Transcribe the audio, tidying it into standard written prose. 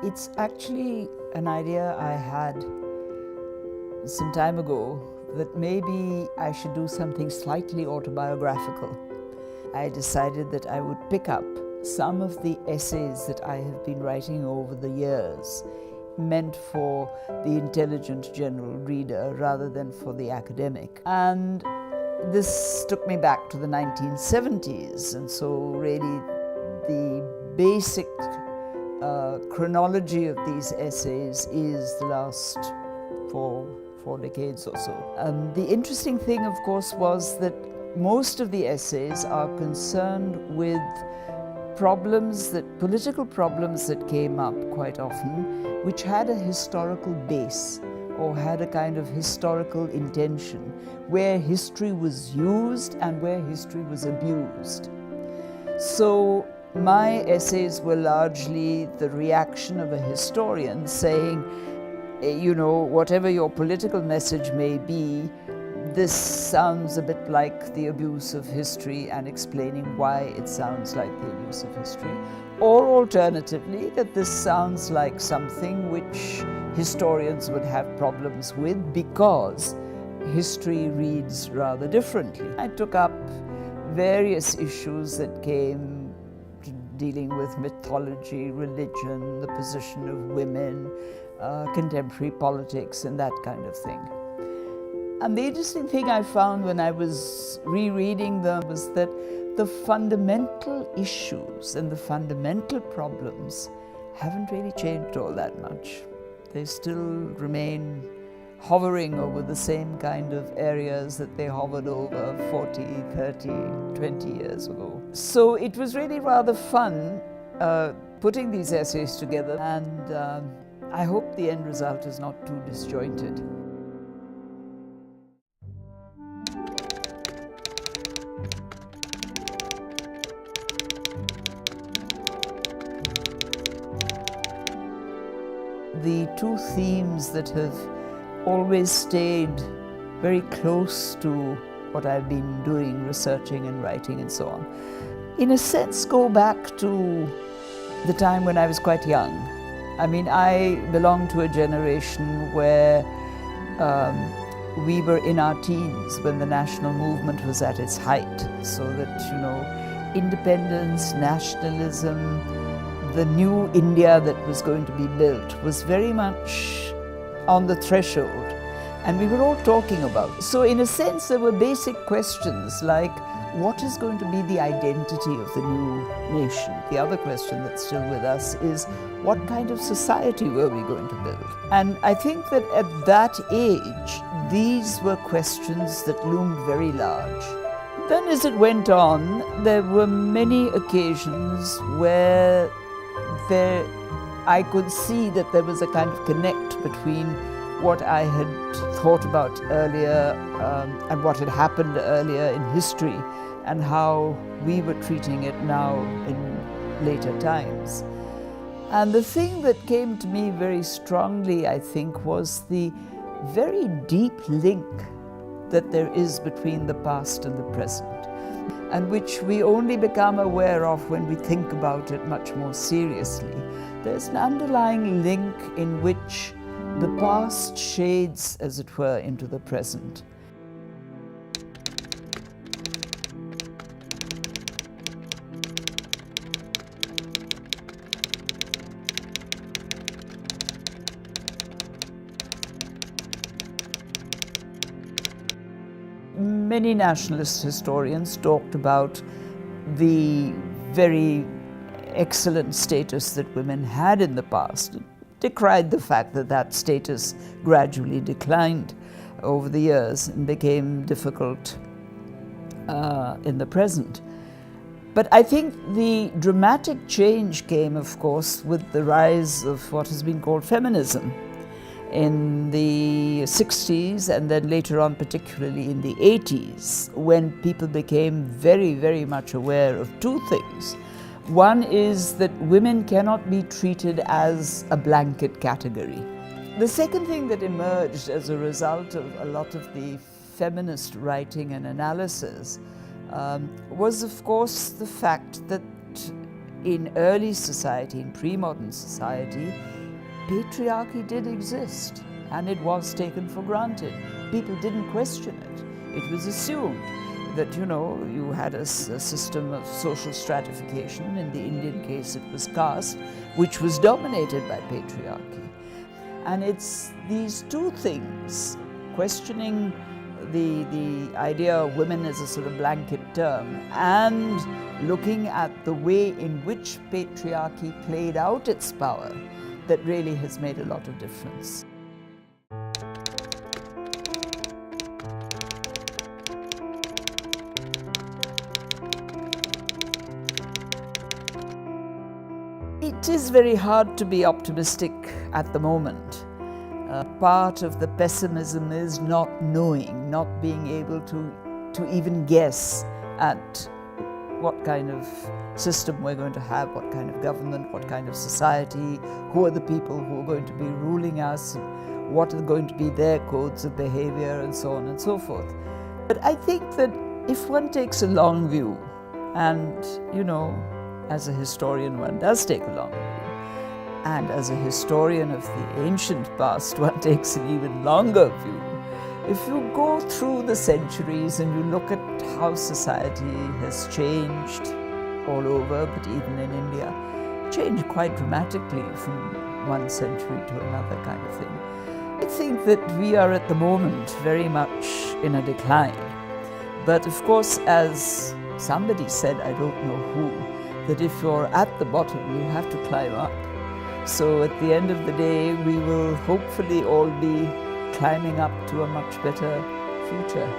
It's actually an idea I had some time ago that maybe I should do something slightly autobiographical. I decided that I would pick up some of the essays that I have been writing over the years, meant for the intelligent general reader rather than for the academic. And this took me back to the 1970s, and so really the basic chronology of these essays is the last four decades or so. The interesting thing, of course, was that most of the essays are concerned with political problems that came up quite often, which had a historical base or had a kind of historical intention, where history was used and where history was abused. So my essays were largely the reaction of a historian saying, you know, whatever your political message may be, this sounds a bit like the abuse of history, and explaining why it sounds like the abuse of history. Or alternatively, that this sounds like something which historians would have problems with because history reads rather differently. I took up various issues that came to dealing with mythology, religion, the position of women, contemporary politics, and that kind of thing. And the interesting thing I found when I was rereading them was that the fundamental issues and the fundamental problems haven't really changed all that much. They still remain hovering over the same kind of areas that they hovered over 40, 30, 20 years ago. So it was really rather fun putting these essays together, and I hope the end result is not too disjointed. The two themes that have always stayed very close to what I've been doing, researching and writing and so on, in a sense go back to the time when I was quite young. I mean, I belong to a generation where we were in our teens when the national movement was at its height, so that, you know, independence, nationalism, the new India that was going to be built was very much on the threshold, and we were all talking about it. So in a sense there were basic questions like, what is going to be the identity of the new nation? The other question that's still with us is, what kind of society were we going to build? And I think that at that age, these were questions that loomed very large. Then as it went on, there were many occasions where I could see that there was a kind of connect between what I had thought about earlier and what had happened earlier in history, and how we were treating it now in later times. And the thing that came to me very strongly, I think, was the very deep link that there is between the past and the present, and which we only become aware of when we think about it much more seriously. There's an underlying link in which the past shades, as it were, into the present. Many nationalist historians talked about the very excellent status that women had in the past, decried the fact that that status gradually declined over the years and became difficult in the present. But I think the dramatic change came, of course, with the rise of what has been called feminism in the 60s, and then later on, particularly in the 80s, when people became very, very much aware of two things. One is that women cannot be treated as a blanket category. The second thing that emerged as a result of a lot of the feminist writing and analysis was, of course, the fact that in early society, in pre-modern society, patriarchy did exist, and it was taken for granted. People didn't question it. It was assumed that, you had a system of social stratification. In the Indian case, it was caste, which was dominated by patriarchy. And it's these two things, questioning the idea of women as a sort of blanket term and looking at the way in which patriarchy played out its power, that really has made a lot of difference. It is very hard to be optimistic at the moment. Part of the pessimism is not knowing, not being able to even guess at what kind of system we're going to have, what kind of government, what kind of society, who are the people who are going to be ruling us, what are going to be their codes of behavior, and so on and so forth. But I think that if one takes a long view, and as a historian one does take a long view, and as a historian of the ancient past one takes an even longer view, if you go through the centuries and you look at how society has changed all over, but even in India, changed quite dramatically from one century to another kind of thing. I think that we are at the moment very much in a decline. But of course, as somebody said, I don't know who, that if you're at the bottom, you have to climb up. So at the end of the day, we will hopefully all be climbing up to a much better future.